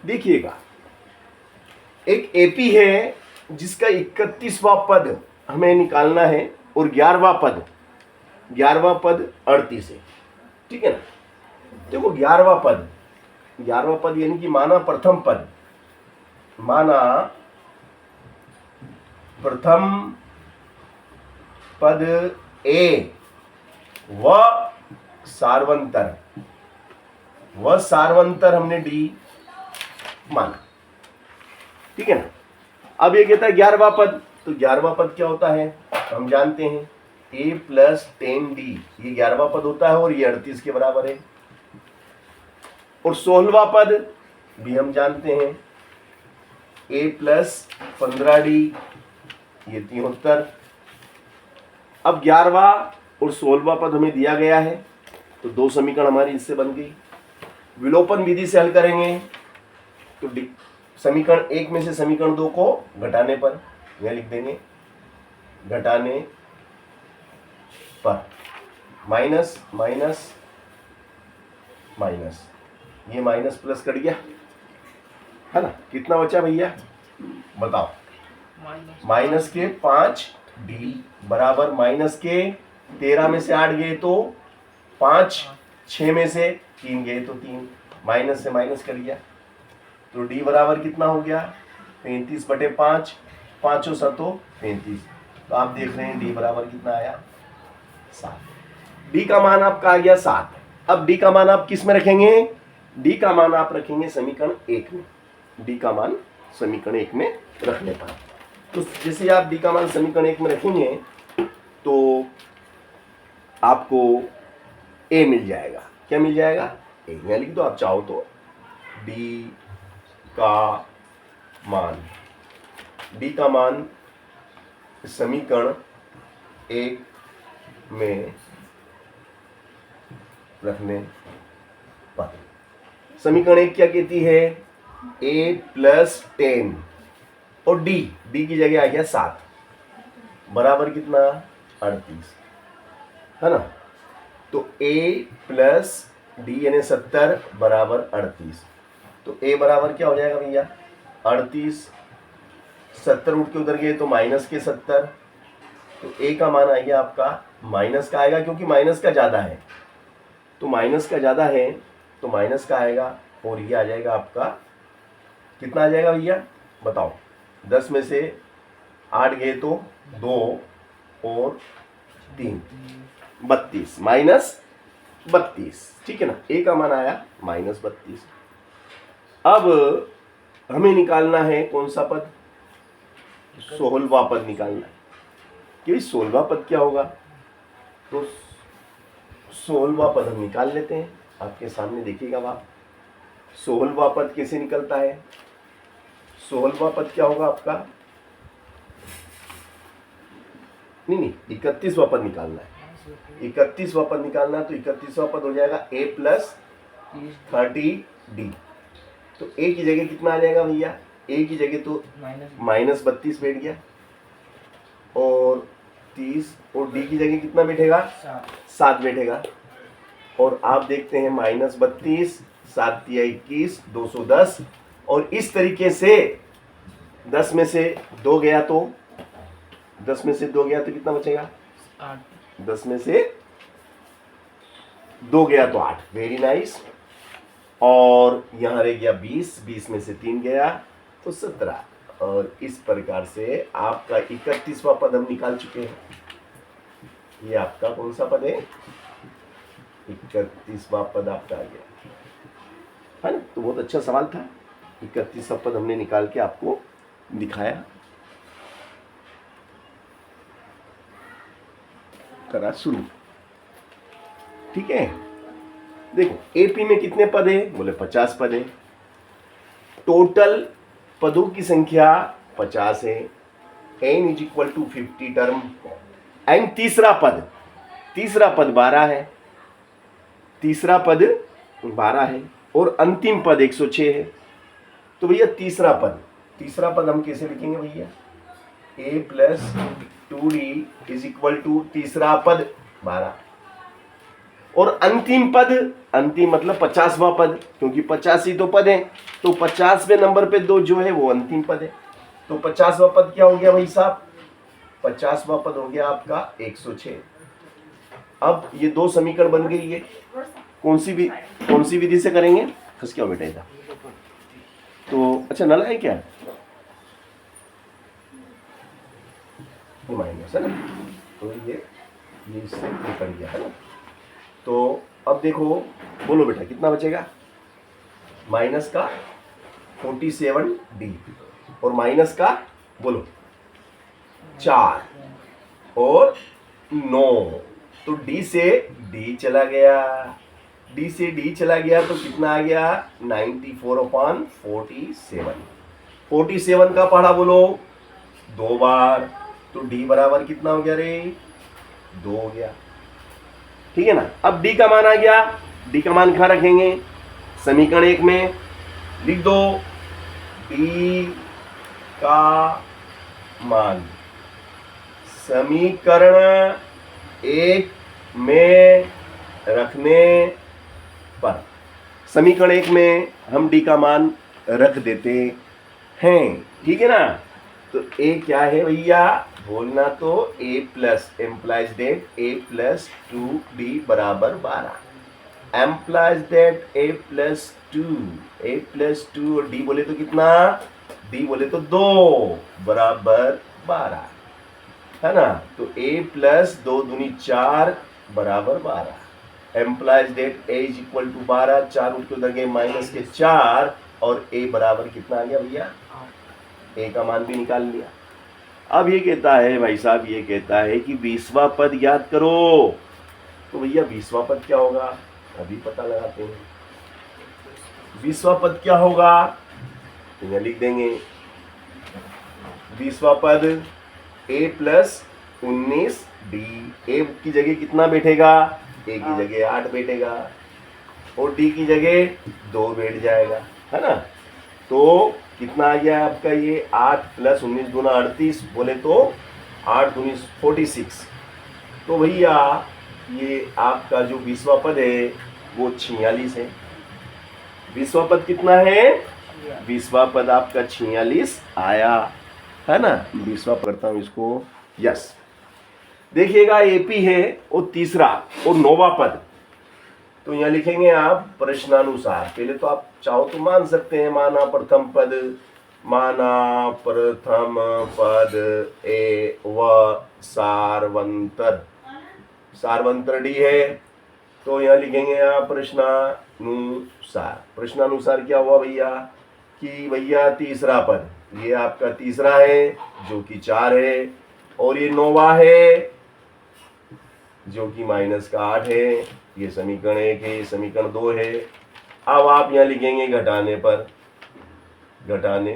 देखिएगा, एक एपी है जिसका 31वां पद हमें निकालना है और 11वां पद 38 है, ठीक है ना। देखो 11वां पद यानी कि माना प्रथम पद ए व सारवंतर हमने डी माना, ठीक है ना। अब ये कहता है 11वां पद, तो 11वां पद क्या होता है हम जानते हैं, a प्लस 10d, ये 11वां पद होता है और ये 38 के बराबर है। और 16वां पद भी हम जानते हैं, a प्लस 15d, ये 73। अब 11वां और 16वां पद हमें दिया गया है, तो दो समीकरण हमारी इससे बन गई। विलोपन विधि से हल करेंगे तो समीकरण 1 में से समीकरण 2 को घटाने पर, यह लिख देंगे घटाने पर, माइनस माइनस माइनस, ये माइनस प्लस कट गया है ना। कितना बचा भैया बताओ, माइनस के 5d बराबर माइनस के 13 में से 8 गए तो 5, 6 में से 3 गए तो 3, माइनस से माइनस कर गया, तो d बराबर कितना हो गया 35/5, 5 और 7 35। तो आप देख रहे हैं d बराबर कितना आया 7। d का मान आपका आ गया 7। अब d का मान आप किस में रखेंगे, d का मान आप रखेंगे समीकरण 1 में, d का मान समीकरण 1 में रखने पर, तो जैसे आप d का मान समीकरण 1 में रखेंगे तो आपको a मिल जाएगा। क्या मिल जाएगा, a। यहाँ लिख दो आप चाहो तो, d का मान समीकरण 1 में रखने पर, समीकरण 1 क्या कहती है, a प्लस 10 और d की जगह आ गया 7 बराबर कितना 38, है ना। तो a प्लस d यानी 70 बराबर 38, तो a बराबर क्या हो जाएगा भैया 38, 70 उठ के उधर गए तो माइनस के 70, तो a का मान आ गया आपका माइनस का आएगा, क्योंकि माइनस का ज़्यादा है, तो माइनस का ज़्यादा है तो माइनस का आएगा, और ये आ जाएगा आपका कितना आ जाएगा भैया बताओ, 10 में से 8 गए तो 2 और 3, 32 माइनस 32, ठीक है ना। a का मान आया माइनस 32। अब हमें निकालना है कौन सा पद, 16वां पद निकालना है कि 16वां पद क्या होगा, तो 16वां पद हम निकाल लेते हैं। आपके सामने देखिएगा आप 16वां पद कैसे निकलता है। 16वां पद क्या होगा आपका, नहीं 31वां पद निकालना है, 31वां पद निकालना है, तो 31वां पद हो जाएगा a प्लस 30d, तो a की जगह कितना आ जाएगा भैया, a की जगह तो माइनस 32 बैठ गया, और 30, और d की जगह कितना बैठेगा 7 बैठेगा, और आप देखते हैं माइनस 32, 7 या 21, 210, और इस तरीके से 10 में से 2 गया तो कितना बचेगा 8, 10 में से 2 गया तो 8, वेरी नाइस। और यहाँ रह गया 20 में से 3 गया तो 17, और इस प्रकार से आपका 31वां पद हम निकाल चुके हैं। ये आपका कौन सा पद है, 31वां पद आपका आ गया, है ना। तो बहुत अच्छा सवाल था, 31वां पद हमने निकाल के आपको दिखाया, करा शुरू, ठीक है। देखो एपी में कितने पद है, बोले 50 पद है, टोटल पदों की संख्या 50 है, n = 50 टर्म, एंड तीसरा पद 12 है, तीसरा पद 12 है, और अंतिम पद 106 है। तो भैया तीसरा पद हम कैसे लिखेंगे भैया, a प्लस 2d = तीसरा पद 12, और अंतिम पद, अंतिम मतलब 50वां पद, क्योंकि 50 ही तो पद है, तो 50वें नंबर पे 2 जो है वो अंतिम पद है। तो 50वां पद क्या हो गया भाई साहब? 50वां पद हो गया आपका 106। अब ये 2 समीकरण बन गई है। कौन सी विधि से करेंगे? खस क्या बेटा इधर तो अच्छा नल है क्या? माइनस है ना, तो ये इससे निकल गया है ना। तो अब देखो, बोलो बेटा कितना बचेगा? माइनस का 47D और माइनस का बोलो 4 और 9, तो D से D चला गया, D से D चला गया तो कितना आ गया? 94/47। 47 का पढ़ा बोलो 2 बार, तो D बराबर कितना हो गया रे? 2 हो गया। ठीक है ना। अब D का मान आ गया, D का मान कहाँ रखेंगे? समीकरण 1 में लिख दो D का मान समीकरण 1 में रखने पर, समीकरण 1 में हम D का मान रख देते हैं, ठीक है ना। तो A क्या है भैया? बोलना तो A plus implies that A plus 2D बराबर 12, एम्प्लाइज डेट A प्लस 2 और D बोले तो कितना? D बोले तो 2 बराबर 12, है ना। तो A प्लस 2 दूनी 4 बराबर 12, implies that A is equal to 12, 4 उठ के उधर गए माइनस के 4 और A बराबर कितना आ गया भैया? A का मान भी निकाल लिया। अब ये कहता है भाई साहब, ये कहता है कि 20वां पद याद करो। तो भैया 20वां पद क्या होगा? अभी पता लगाते हैं। 20वां पद क्या होगा? तो यहाँ लिख देंगे 20वां पद A प्लस 19D। A की जगह कितना बैठेगा? A की जगह 8 बैठेगा और D की जगह 2 बैठ जाएगा, है ना। तो कितना आ गया आपका? ये 8 प्लस 19 दूना 38, बोले तो 8 दूनी 46। तो भैया ये आपका जो 20वां पद है वो 46 है। 20वां पद कितना है? 20वां पद आपका 46 आया, है ना। 20वां करता हूं इसको, यस। देखिएगा एपी है और तीसरा और 9वां पद, तो यहाँ लिखेंगे आप प्रश्नानुसार। पहले तो आप चाहो तो मान सकते हैं, माना प्रथम पद, माना प्रथम पद ए व सारवंतर, सारवंतर डी है, तो यहाँ लिखेंगे आप प्रश्नानुसार। प्रश्नानुसार क्या हुआ भैया? कि भैया तीसरा पद ये आपका तीसरा है जो कि 4 है, और ये 9वां है जो कि माइनस का 8 है। ये समीकरण 1 है, ये समीकरण 2 है। अब आप यहाँ लिखेंगे घटाने पर, घटाने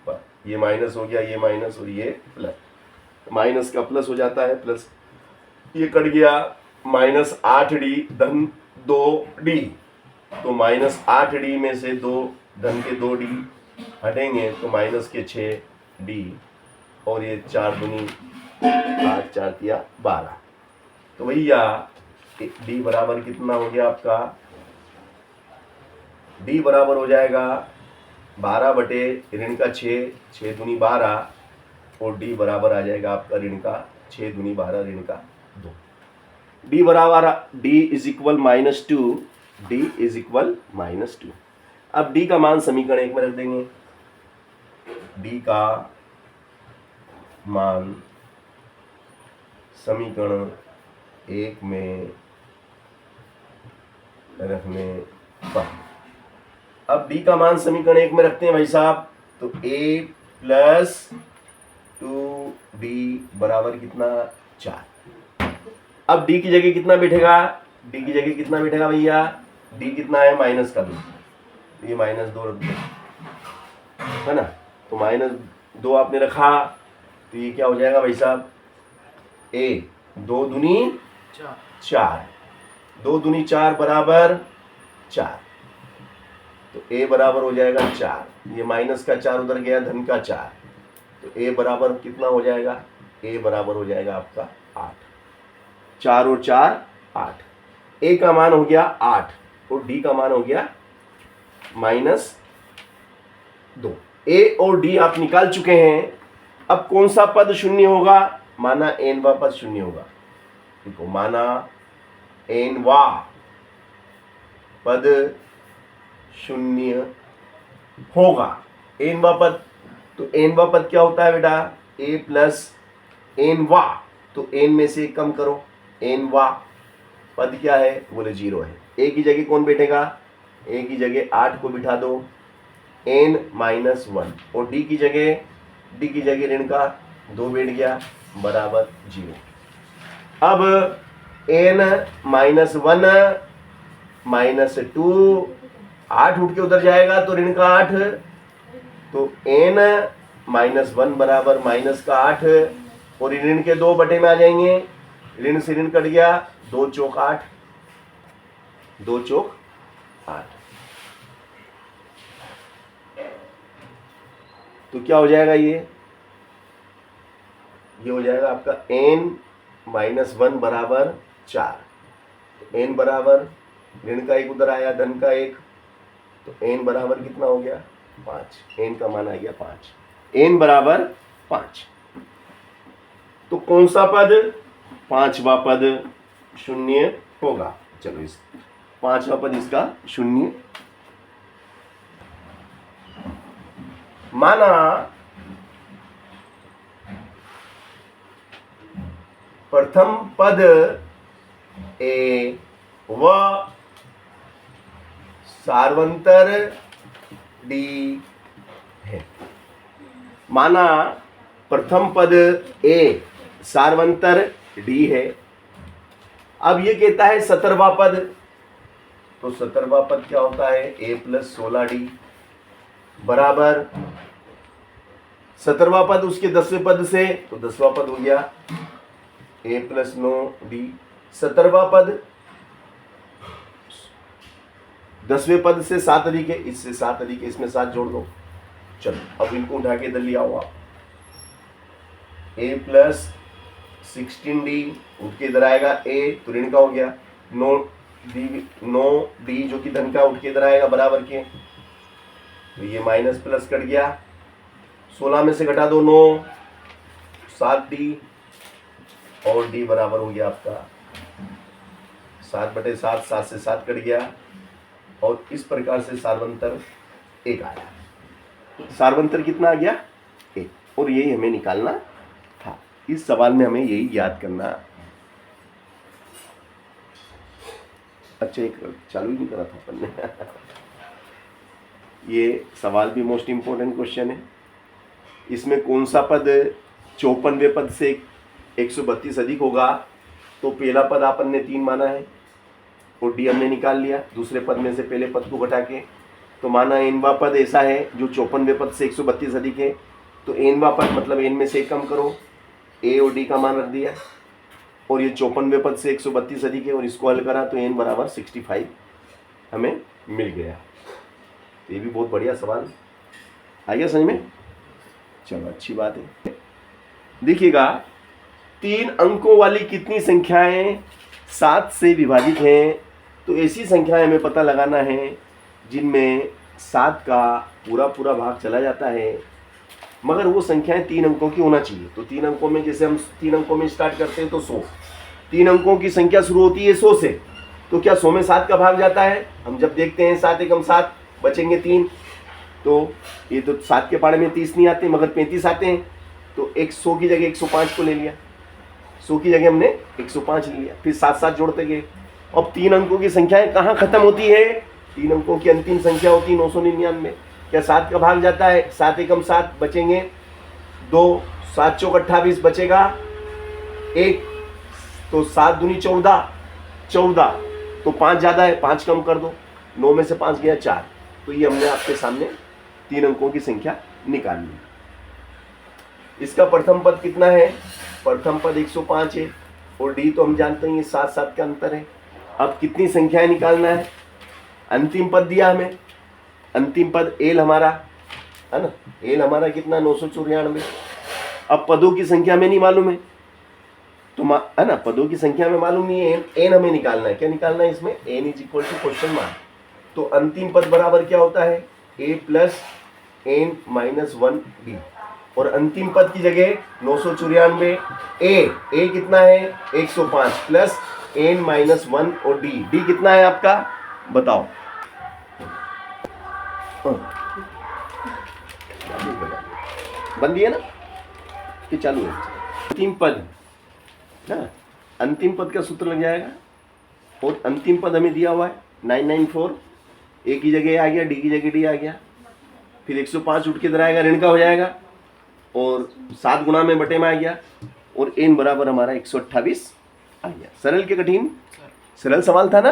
पर ये माइनस हो गया, ये माइनस और ये प्लस, माइनस का प्लस हो जाता है, प्लस ये कट गया, माइनस 8D धन 2D, तो माइनस 8D में से 2 धन के 2D हटेंगे तो माइनस के 6D, और ये 4 दूनी 8, 4 तिया 12। तो भैया D बराबर कितना हो गया आपका? D बराबर हो जाएगा 12 बटे ऋण का 6, 6 दूनी 12, और D बराबर आ जाएगा आपका ऋण का 6 दूनी 12 ऋण का 2। D बराबर D is equal -2, D is equal -2। अब D का मान समीकरण 1 में रख देंगे। D का मान समीकरण 1 में रखने पर, अब D का मान समीकरण 1 में रखते हैं भाई साहब, तो A प्लस 2D बराबर कितना? 4। अब D की जगह कितना बैठेगा? D की जगह कितना बैठेगा भैया? D कितना है? माइनस का 2, ये -2 रख दो, है ना। तो -2 आपने रखा, तो ये क्या हो जाएगा भाई साहब? A 2 दूनी 4, 2 दूनी 4 बराबर 4, तो A बराबर हो जाएगा 4। ये माइनस का 4 उधर गया, धन का 4, तो A बराबर कितना हो जाएगा? A बराबर हो जाएगा आपका 8। 4 और 4 8। ए का मान हो गया 8 और डी का मान हो गया -2। ए और डी आप निकाल चुके हैं। अब कौन सा पद शून्य होगा? माना एनवा पद शून्य होगा। देखो, माना एनवा पद शून्य होगा। एनवा पद, तो एनवा पद क्या होता है बेटा? ए प्लस एनवा, तो एन में से कम करो। एनवा पद क्या है? बोले 0 है। ए की जगह कौन बैठेगा? ए की जगह 8 को बिठा दो, n-1, और डी की जगह ऋण का 2 बैठ गया बराबर 0। अब n-1 -2, 8 उठ के उधर जाएगा तो ऋण का 8, तो n-1 बराबर माइनस का 8, और ऋण के 2 बटे में आ जाएंगे। ऋण से ऋण कट गया, 2 चौक 8, 2 चौक 8। तो क्या हो जाएगा? ये हो जाएगा आपका n-1 बराबर 4। तो n बराबर ऋण का 1 उधर आया, धन का 1, तो n बराबर कितना हो गया? 5। n का मान आ गया 5। n बराबर 5। तो कौन सा पद? 5वां पद शून्य होगा। चलो, इस 5वां पद इसका शून्य। माना प्रथम पद ए व सार्वंतर डी है। माना प्रथम पद ए सार्वंतर डी है। अब ये कहता है 17वां पद, तो 17वां पद क्या होता है? ए प्लस 16d बराबर 17वां पद उसके 10वें पद से, तो 10वां पद हो गया ए प्लस 9d। 17वां पद 10वें पद से 7 अधिक है, इससे 7 अधिक है, इसमें 7 जोड़ दो। चलो, अब इनको उठा के इधर ले आओ आप। ए प्लस 16d उठ के इधर आएगा, ए तो ऋण का हो गया, 9d जो कि धन का उठ के इधर आएगा बराबर के, तो ये माइनस प्लस कट गया। 16 में से घटा दो 9, 7d, और d बराबर हो गया आपका 7/7, 7 से 7 कट गया, और इस प्रकार से सार्वंतर 1 आया। सार्वंतर कितना आ गया? 1। और यही हमें निकालना था। इस सवाल में हमें यही याद करना। अच्छा, एक चालू ही नहीं करा था अपन ने। ये सवाल भी मोस्ट इंपॉर्टेंट क्वेश्चन है। इसमें कौन सा पद 54वें पद से 132 अधिक होगा? तो पहला पद अपन ने 3 माना है और डी हमने निकाल लिया दूसरे पद में से पहले पद को घटा के। तो माना एनवा पद ऐसा है जो 54वें पद से 132 अधिक है, तो एनवा पद मतलब एन में से कम करो, ए और डी का मान रख दिया, और ये 54वें पद से 132 अधिक है और इसको हल करा तो एन बराबर 65 हमें मिल गया। ये भी बहुत बढ़िया सवाल आ गया समझ में। चलो, अच्छी बात है। देखिएगा, 3 अंकों वाली कितनी संख्याएं 7 से विभाजित हैं? तो ऐसी संख्याएं हमें पता लगाना है जिनमें 7 का पूरा भाग चला जाता है, मगर वो संख्याएं 3 अंकों की होना चाहिए। तो 3 अंकों में, जैसे हम 3 अंकों में स्टार्ट करते हैं तो 100, 3 अंकों की संख्या शुरू होती है 100 से, तो क्या 100 में 7 का भाग जाता है? हम जब देखते हैं 7 एकम 7 बचेंगे 3, तो ये तो 7 के पाड़े में 30 नहीं आते मगर 35 आते हैं, तो 100 की जगह 105 को ले लिया, 100 की जगह हमने 105 ले लिया, फिर 7 जोड़ते गए। अब 3 अंकों की संख्याएं कहाँ खत्म होती है? 3 अंकों की अंतिम संख्या होती है 999। क्या 7 का भाग जाता है? 7 एकम 7 बचेंगे 2, 7 चौक 28 बचेगा 1, तो 7 दूनी 14, 14 तो 5 ज़्यादा है, 5 कम कर दो, 9 में से 5 गया 4। तो ये हमने आपके सामने 3 अंकों की संख्या निकाल ली। इसका प्रथम पद कितना है? प्रथम पद 105 है और डी तो हम जानते हैं 7 का अंतर है। अब कितनी संख्याएं निकालना है? अंतिम पद दिया हमें, अंतिम पद एल हमारा है ना, एल हमारा कितना 994। अब पदों की संख्या में नहीं मालूम है, तो है ना, पदों की संख्या में मालूम नहीं है, एन हमें निकालना है। क्या निकालना है इसमें? N is equal to question mark. तो अंतिम पद बराबर क्या होता है? A plus n minus 1 d. और अंतिम पद की जगह 994, ए कितना है? 105 प्लस एन माइनस 1 और डी कितना है आपका? बताओ। बंद है ना कि चालू है? अंतिम पद ना, अंतिम पद का सूत्र लग जाएगा। और अंतिम पद हमें दिया हुआ है 994, ए की जगह आ गया, डी की जगह डी आ गया, फिर 105 उठ के इधर आएगा, ऋण का हो जाएगा, और 7 गुना में बटे में आ गया, और एन बराबर हमारा 128 आ गया। सरल के कठिन? सरल सवाल था ना।